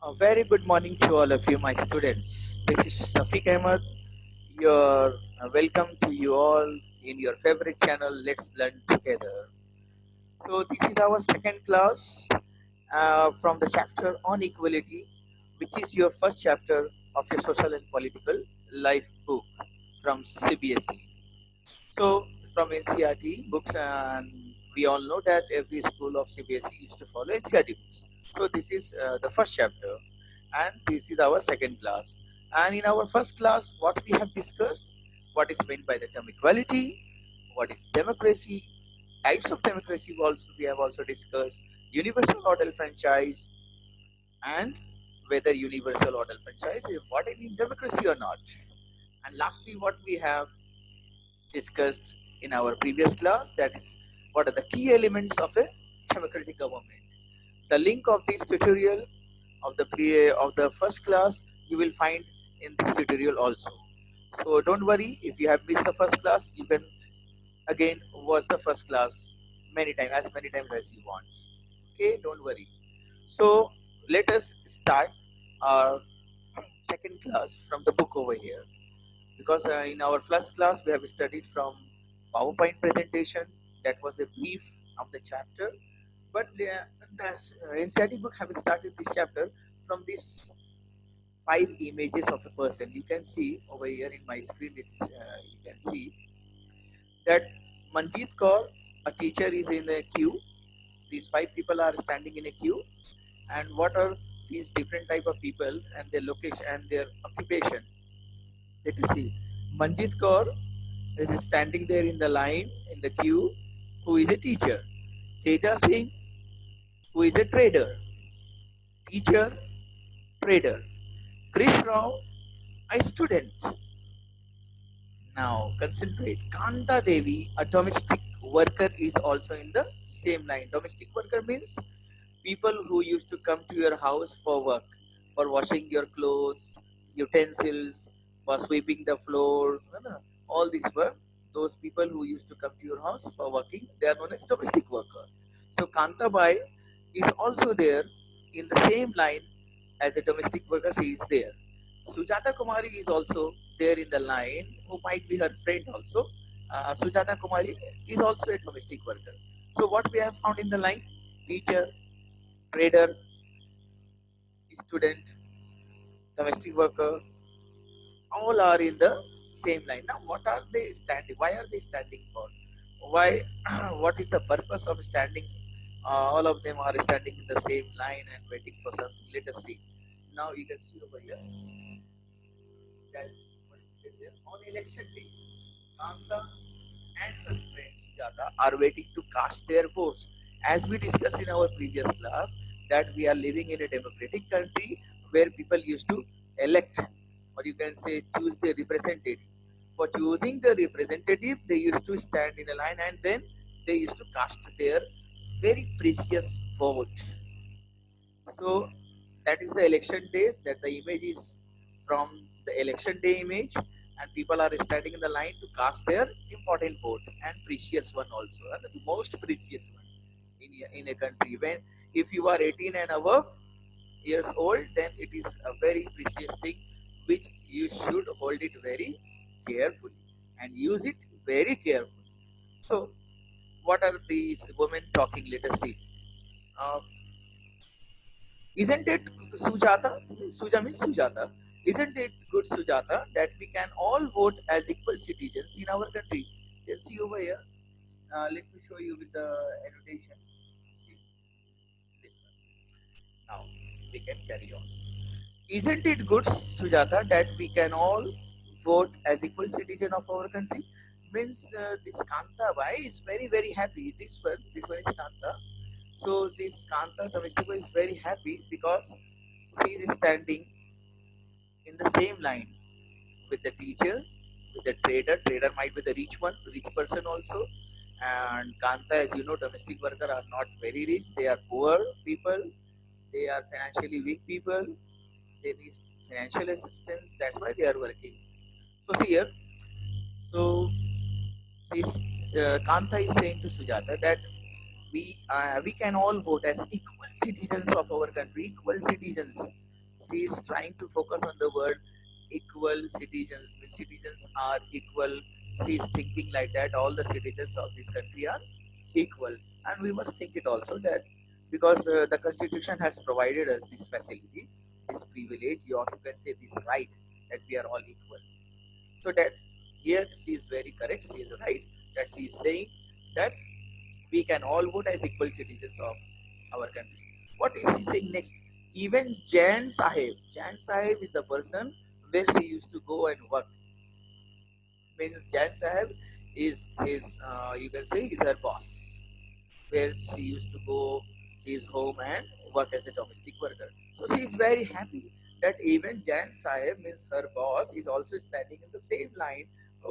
A very good morning to all of you, my students. This is Safiq Ahmed. You're welcome to you all in your favorite channel, Let's Learn Together. So, this is our second class from the chapter on equality, which is your first chapter of your social and political life book from CBSE. So, from NCRT books, and we all know that every school of CBSE used to follow NCRT books. So, this is the first chapter, and this is our second class. And in our first class, what we have discussed, what is meant by the term equality, what is democracy, types of democracy we have also discussed, universal model franchise, and whether universal model franchise is what I mean democracy or not. And lastly, what we have discussed in our previous class, that is what are the key elements of a democratic government. The link of this tutorial of the first class you will find in this tutorial also. So don't worry if you have missed the first class, you can again watch the first class many times as you want. Okay, don't worry. So let us start our second class from the book over here, because in our first class we have studied from PowerPoint presentation. That was a brief of the chapter, but the NCERT book have started this chapter from these five images of a person. You can see over here in my screen. You can see that Manjeet Kaur, a teacher, is in a queue. These five people are standing in a queue, and what are these different type of people and their location and their occupation? Let us see. Manjeet Kaur is standing there in the line in the queue, who is a teacher. Teja Singh, who is a trader. Teacher, trader. Krish Rao, a student. Now concentrate. Kanta Devi, a domestic worker, is also in the same line. Domestic worker means people who used to come to your house for work, for washing your clothes, utensils, for sweeping the floor, all this work. Those people who used to come to your house for working, they are known as domestic worker. So Kantabai is also there in the same line as a domestic worker. She is there. Sujata Kumari is also there in the line, who might be her friend also. Sujata Kumari is also a domestic worker. So what we have found in the line: teacher, trader, student, domestic worker, all are in the same line. Now, what are they standing? Why are they standing for? Why? What is the purpose of standing? All of them are standing in the same line and waiting for something. Let us see. Now you can see over here that what is there on election day, Kanta and her friend Sujata are waiting to cast their votes. As we discussed in our previous class, that we are living in a democratic country where people used to elect, or you can say choose their representative. For choosing the representative, they used to stand in a line, and then they used to cast their very precious vote. So that is the election day. That the image is from the election day image, and people are standing in the line to cast their important vote, and precious one also, and the most precious one in a country. When if you are 18 and above years old, then it is a very precious thing which you should hold it very carefully and use it very carefully. So, what are these women talking? Let us see. Uh, Isn't it Sujata? Suja means Sujata. Isn't it good, Sujata, that we can all vote as equal citizens in our country? You can see over here. Let me show you with the annotation. See this one. Now we can carry on. Isn't it good, Sujata, that we can all vote as equal citizen of our country? Means this Kanta Bai is very happy. This one is Kanta. So this Kanta Domestic is very happy because she is standing in the same line with the teacher, with the trader. Trader might be the rich person also. And Kanta, as you know, domestic worker are not very rich. They are poor people. They are financially weak people. They need financial assistance. That's why they are working. So see here. So she's, Kanta is saying to Sujata that we can all vote as equal citizens of our country, equal citizens. she is trying to focus on the word equal citizens. When citizens are equal, she is thinking like that all the citizens of this country are equal, and we must think it also that because the constitution has provided us this facility, this privilege, you can say this right, that we are all equal. So that here she is very correct, she is right, that she is saying that we can all vote as equal citizens of our country. What is he saying next? Even Jan Sahib is the person where she used to go and work. Means Jan Sahib is his, you can say, is her boss, where she used to go his home and work as a domestic worker. So she is very happy that even Jan Sahib, means her boss, is also standing in the same line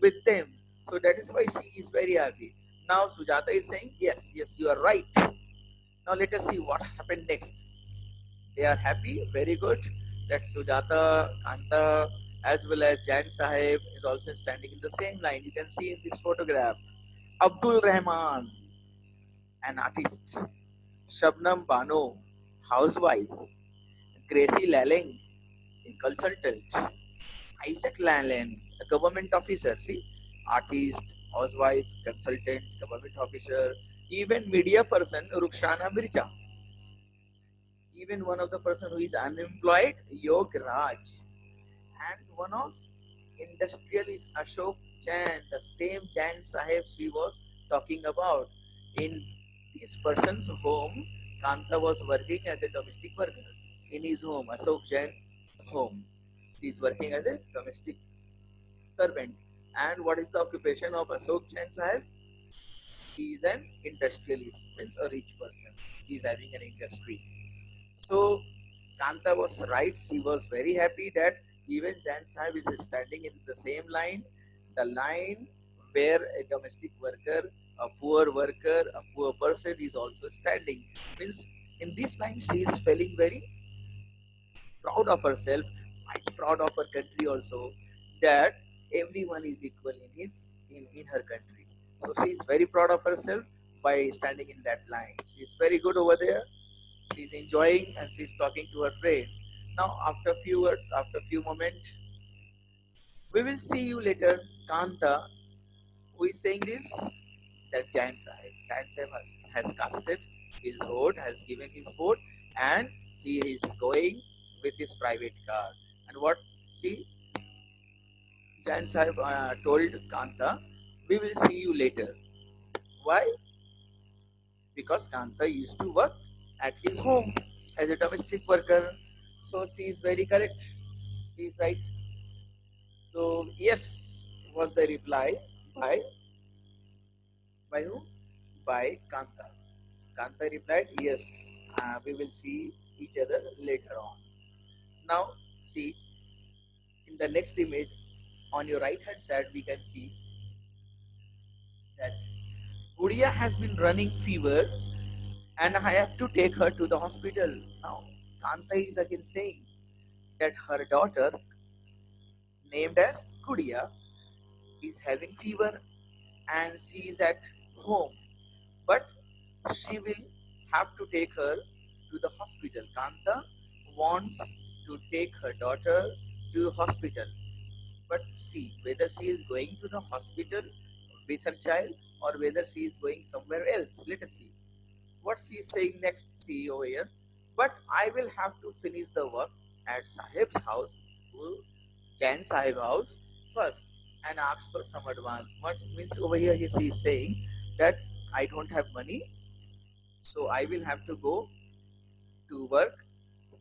with them. So that is why she is very happy. Now Sujata is saying, yes, yes, you are right. Now let us see what happened next. They are happy, very good. That Sujata, Kanta, as well as Jan Sahib is also standing in the same line. You can see in this photograph. Abdul Rahman, an artist. Shabnam Bano, housewife. Gracie Laleng, a consultant. Isaac Laleng, a government officer. See, artist, housewife, consultant, government officer, even media person, Rukhsana Mirza. Even one of the person who is unemployed, Yog Raj. And one of industrialist Ashok Jain, the same Jain Sahib she was talking about. In this person's home, Kanta was working as a domestic worker. In his home, Ashok Jain home, she is working as a domestic servant. And what is the occupation of Ashok Jain Sahib? He is an industrialist, means a rich person. He is having an industry. So Kanta was right. She was very happy that even Jan Sahib is standing in the same line, the line where a domestic worker, a poor person is also standing. Means in this line she is feeling very proud of herself, quite proud of her country also, that everyone is equal in her country. So she is very proud of herself by standing in that line. She is very good over there. She's enjoying and she's talking to her friend. Now, after a few words, after a few moments, we will see you later. Kanta, who is saying this? That Jain Sahib. Jain Sahib has casted his vote, has given his vote, and he is going with his private car. And what see, Jain Sahib told Kanta, we will see you later. Why? Because Kanta used to work at his home as a domestic worker. So she is very correct. She is right. So yes was the reply by who? By Kanta. Kanta replied, yes, we will see each other later on. Now see, in the next image on your right hand side we can see that Gudiya has been running fever and I have to take her to the hospital. Now Kanta is again saying that her daughter, named as Gudiya, is having fever and she is at home, but she will have to take her to the hospital. Kanta wants to take her daughter to the hospital, but see whether she is going to the hospital with her child or whether she is going somewhere else. Let us see what she is saying next. See over here. But I will have to finish the work at Sahib's house, Jain Sahib house first, and ask for some advance. What means over here he is saying that I don't have money, so I will have to go to work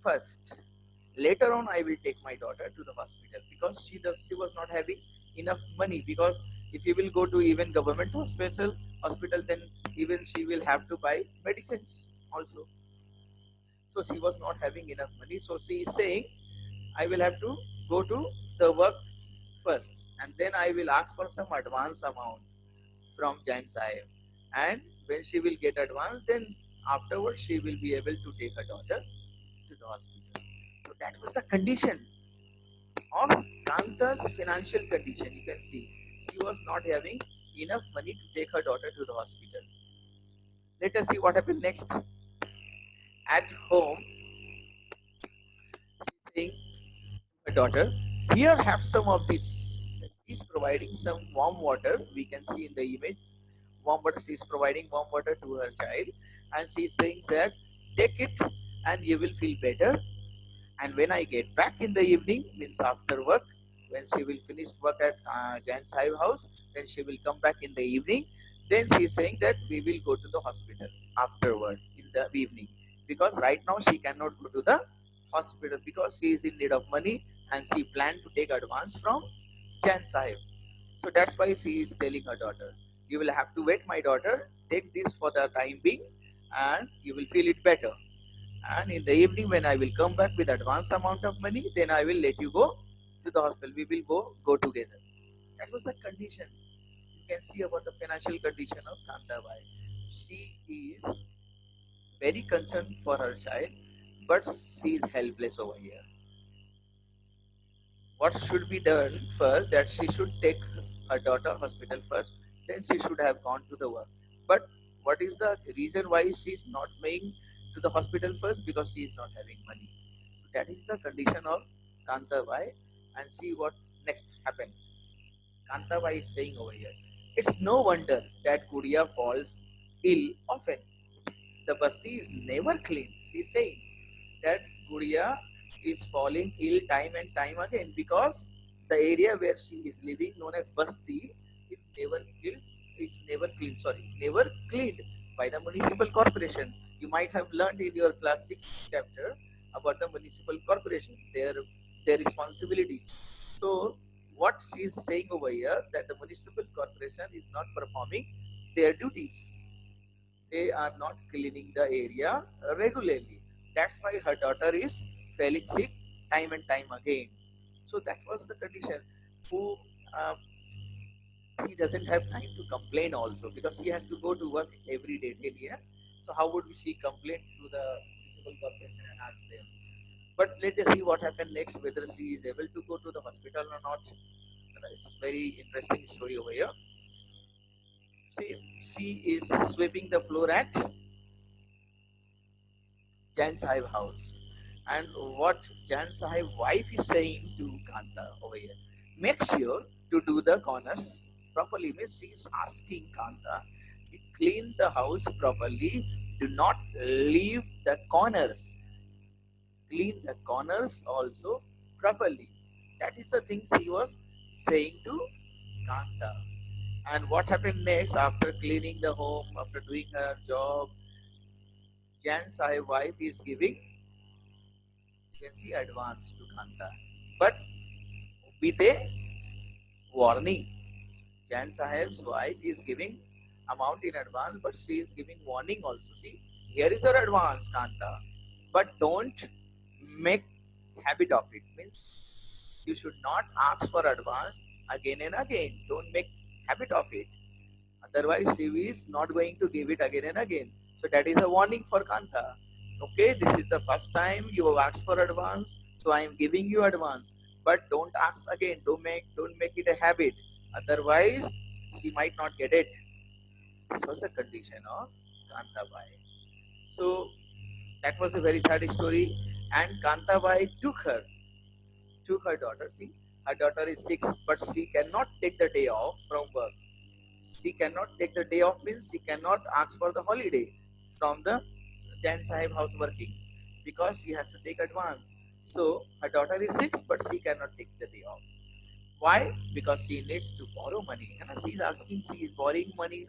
first. Later on, I will take my daughter to the hospital because she was not having enough money. Because if you will go to even government hospital, then even she will have to buy medicines also. So she was not having enough money. So she is saying, I will have to go to the work first, and then I will ask for some advance amount from Jain Sahib. And when she will get advance, then afterwards she will be able to take her daughter to the hospital. So that was the condition of Kanta's financial condition. You can see she was not having enough money to take her daughter to the hospital. Let us see what happened next. At home, she's daughter, here have some of this. She's providing some warm water. We can see in the image warm water. She is providing warm water to her child, and she is saying that take it and you will feel better. And when I get back in the evening, means after work, when she will finish work at Jan Sahib house, then she will come back in the evening. Then she is saying that we will go to the hospital afterward in the evening, because right now she cannot go to the hospital because she is in need of money and she planned to take advance from Jan Sahib. So that's why she is telling her daughter, you will have to wait, my daughter, take this for the time being and you will feel it better. And in the evening, when I will come back with advance amount of money, then I will let you go to the hospital. We will go together. That was the condition. You can see about the financial condition of Kantabai. She is very concerned for her child, but she is helpless over here. What should be done first? That she should take her daughter hospital first, then she should have gone to the work. But what is the reason why she is not going to the hospital first? Because she is not having money. That is the condition of Kantabai. And see what next happened. Kantabai is saying over here, it's no wonder that Gudiya falls ill often. The basti is never clean. She is saying that Gudiya is falling ill time and time again because the area where she is living, known as Basti, is never cleaned by the municipal corporation. You might have learned in your class 6 chapter about the municipal corporation, their responsibilities. So what she is saying over here, that the municipal corporation is not performing their duties. They are not cleaning the area regularly. That's why her daughter is falling sick time and time again. So that was the condition. Who uh, She doesn't have time to complain also because she has to go to work every day daily. Yeah? So how would she complain to the municipal corporation and ask them? But let us see what happened next, whether she is able to go to the hospital or not. It's very interesting story over here. See, she is sweeping the floor at Jan Sahib house. And what Jan Sahib wife is saying to Kanta over here, make sure to do the corners properly. Means she is asking Kanta to clean the house properly. Do not leave the corners. Clean the corners also properly. That is the thing she was saying to Kanta. And what happened next after cleaning the home, after doing her job, Jan Sahib wife is giving, you can see, advance to Kanta. But with a warning. Jan Sahib's wife is giving amount in advance, but she is giving warning also. See, here is her advance, Kanta. But don't make habit of it. Means you should not ask for advance again and again. Don't make habit of it. Otherwise, she is not going to give it again and again. So that is a warning for Kanta. Okay, this is the first time you have asked for advance, so I am giving you advance. But don't ask again. Don't make it a habit. Otherwise, she might not get it. This was the condition of Kantabai. So that was a very sad story. And Kantabai took her daughter. See, her daughter is 6, but she cannot take the day off from work. She cannot take the day off means she cannot ask for the holiday from the Jan Sahib house working because she has to take advance. So her daughter is 6, but she cannot take the day off. Why? Because she needs to borrow money. And she is asking, she is borrowing money,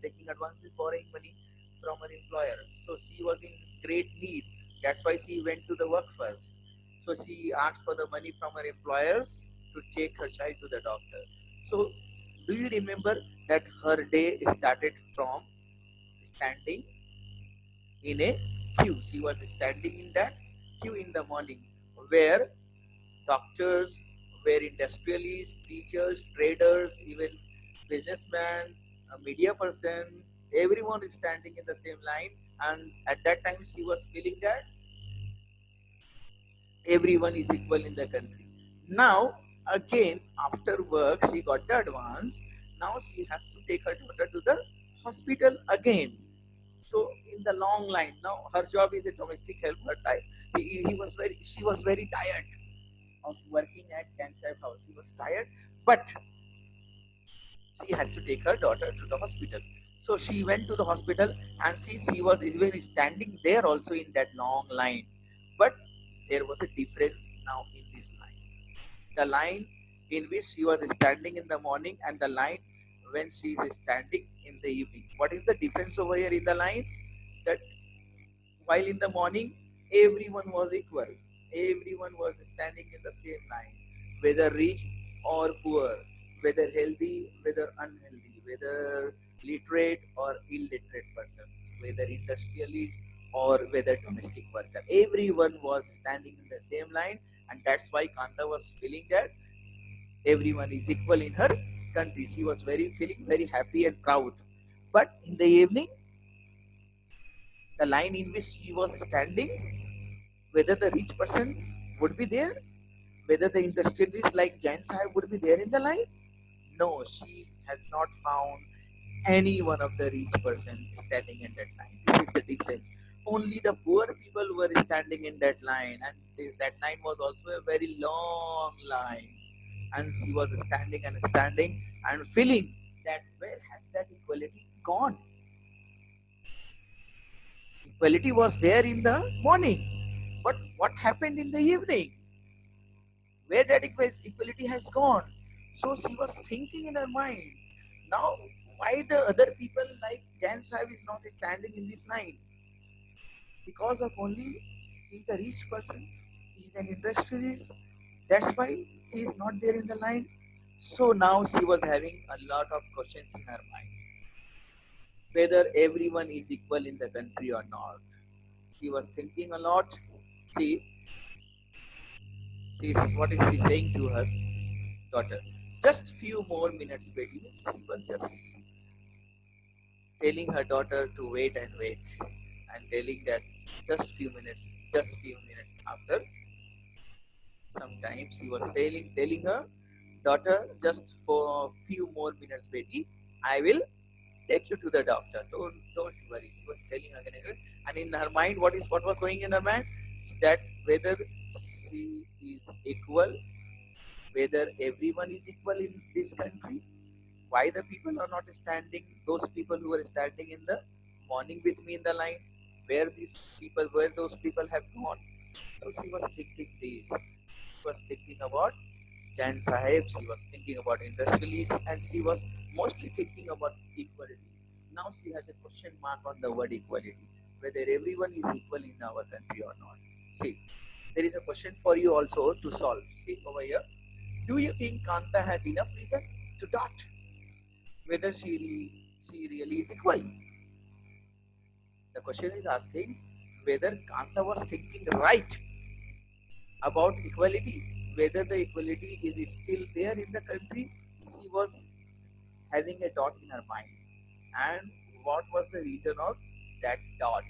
taking advance is borrowing money from her employer. So she was in great need. That's why she went to the work first. So she asked for the money from her employers to take her child to the doctor. So do you remember that her day started from standing in a queue? She was standing in that queue in the morning where doctors, where industrialists, teachers, traders, even businessmen, a media person, everyone is standing in the same line. And at that time, she was feeling that everyone is equal in the country. Now, again, after work, she got the advance. Now she has to take her daughter to the hospital again. So in the long line, now her job is a domestic helper type. She was very tired of working at Chansab house. She was tired, but she has to take her daughter to the hospital. So she went to the hospital, and she was even standing there also in that long line. But there was a difference now in this line. The line in which she was standing in the morning and the line when she is standing in the evening. What is the difference over here in the line? That while in the morning everyone was equal, everyone was standing in the same line, whether rich or poor, whether healthy, whether unhealthy, whether literate or illiterate person, whether industrialist or whether domestic worker, everyone was standing in the same line. And that's why Kanta was feeling that everyone is equal in her country. She was feeling very happy and proud. But in the evening, the line in which she was standing, whether the rich person would be there, whether the industrialist like Jain Sahib would be there in the line. No, she has not found any one of the rich person standing in that line. This is the difference. Only the poor people were standing in that line, and that line was also a very long line. And she was standing and feeling that where has that equality gone? Equality was there in the morning, but what happened in the evening? Where that equality has gone? So she was thinking in her mind, now why the other people like Jan Sahib is not standing in this line? Because of only he is a rich person, he is an industrialist. That's why he is not there in the line. So now she was having a lot of questions in her mind, whether everyone is equal in the country or not. She was thinking a lot. See, what is she saying to her daughter? Just few more minutes, baby. She was just telling her daughter to wait and wait, and telling that just few minutes after some time, she was telling her daughter, just for a few more minutes, baby. I will take you to the doctor. Don't worry. She was telling again and again. And in her mind, what was going in her mind? That whether she is equal, whether everyone is equal in this country, why the people are not standing, those people who are standing in the morning with me in the line, where those people have gone. So she was thinking this. She was thinking about Jan Sahib, she was thinking about industrialists, and she was mostly thinking about equality. Now she has a question mark on the word equality, whether everyone is equal in our country or not. See, there is a question for you also to solve. See over here. Do you think Kanta has enough reason to doubt whether she really is equal? The question is asking whether Kanta was thinking right about equality, whether the equality is still there in the country. She was having a doubt in her mind. And what was the reason of that doubt?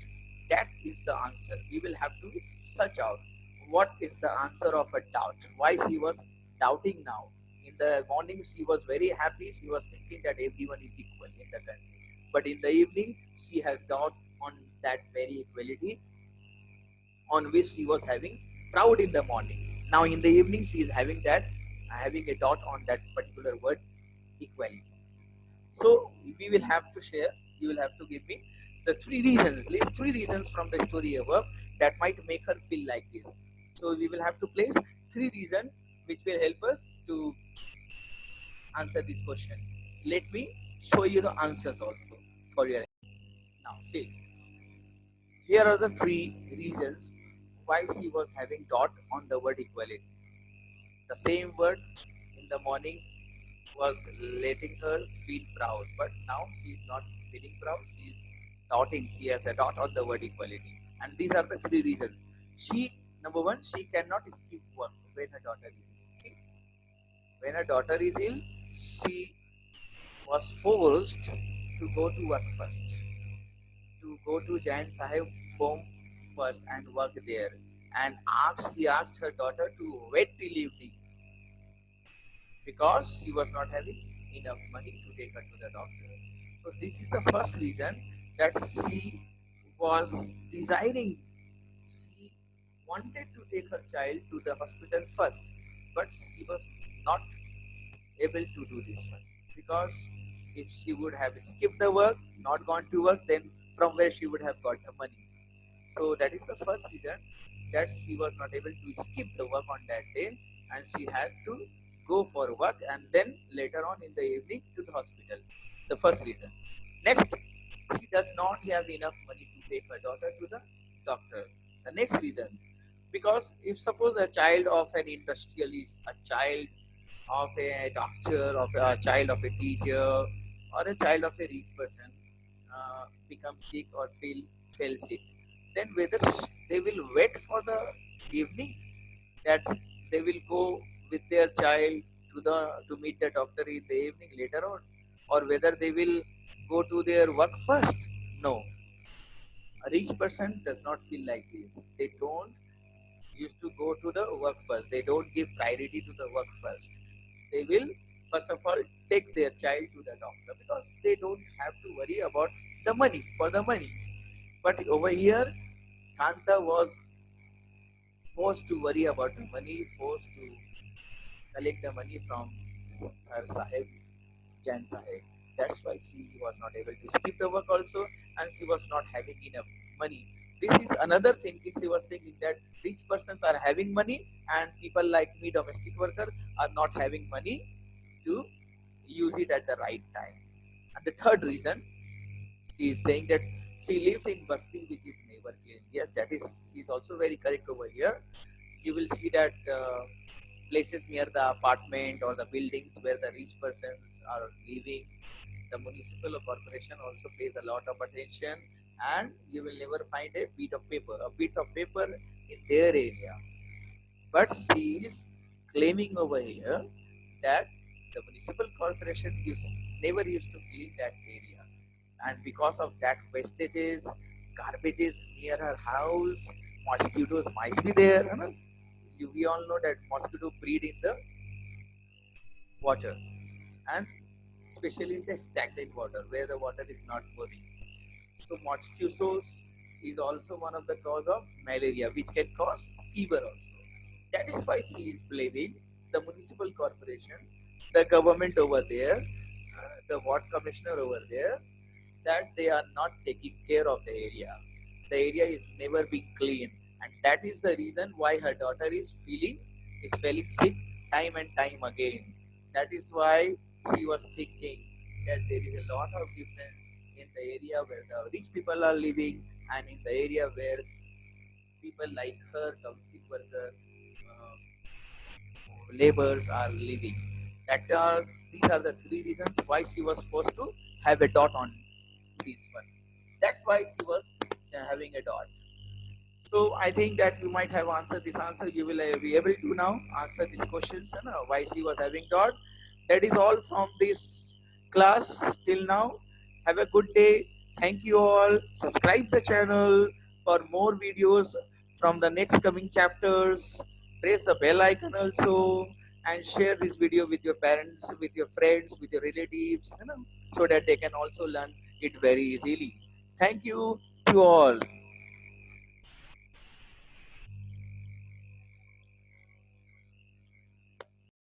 That is the answer. We will have to search out what is the answer of a doubt. Why she was doubting now. In the morning, she was very happy. She was thinking that everyone is equal in the country. But in the evening, she has doubt on that very equality on which she was having proud in the morning. Now in the evening, she is having a doubt on that particular word, equality. So we will have to share, you will have to give me the list three reasons from the story above that might make her feel like this. So we will have to place three reasons which will help us to answer this question. Let me show you the answers also for your. Now see, here are the three reasons why she was having doubt on the word equality. The same word in the morning was letting her feel proud, but now she is not feeling proud. She is doubting. She has a doubt on the word equality. And these are the three reasons. Number one, she cannot skip work when her daughter is ill. See, when her daughter is ill, she was forced to go to work first, to go to Jain Sahib home first and work there. And she asked her daughter to wait till evening because she was not having enough money to take her to the doctor. So this is the first reason that she was desiring, she wanted to take her child to the hospital first. but she was not able to do this one, because if she would have skipped the work, not gone to work, then from where she would have got the money. So that is the first reason that she was not able to skip the work on that day, and she had to go for work and then later on in the evening to the hospital. The first reason. Next, she does not have enough money to take her daughter to the doctor. The next reason, because if suppose a child of an industrialist, a child of a doctor, of a child of a teacher, or a child of a rich person become sick or fell sick, then whether they will wait for the evening, that they will go with their child to meet the doctor in the evening later on, or whether they will go to their work first. No, a rich person does not feel like this. They don't used to go to the work first. They don't give priority to the work first. They will first of all take their child to the doctor, because they don't have to worry about the money, for the money. But over here, Kanta was forced to worry about the money, forced to collect the money from her Sahib, Jan Sahib. That's why she was not able to skip the work also, and she was not having enough money. This is another thing which she was thinking, that rich persons are having money and people like me, domestic worker, are not having money to use it at the right time. And the third reason, she is saying that she lives in Basti, which is never clean. Yes, that is, she is also very correct over here. You will see that places near the apartment or the buildings where the rich persons are living, the municipal corporation also pays a lot of attention, and you will never find a bit of paper in their area. But she is claiming over here that the municipal corporation never used to clean that area, and because of that wastages, garbages near her house, mosquitoes might be there. You know? We all know that mosquito breed in the water, and especially in the stagnant water where the water is not moving. So mosquitoes is also one of the cause of malaria, which can cause fever also. That is why she is blaming the municipal corporation, the government over there, the ward commissioner over there, that they are not taking care of the area. The area is never being cleaned, and that is the reason why her daughter is feeling sick time and time again. That is why she was thinking that there is a lot of difference in the area where the rich people are living and in the area where people like her, domestic worker, uh, laborers are living. That are These are the three reasons why she was forced to have a dot on this one. That's why she was having a dot. So I think that you might have answered this answer. You will be able to now answer these questions, why she was having dot. That is all from this class till now. Have a good day. Thank you all. Subscribe the channel for more videos from the next coming chapters. Press the bell icon also, and share this video with your parents, with your friends, with your relatives, so that they can also learn it very easily. Thank you to all.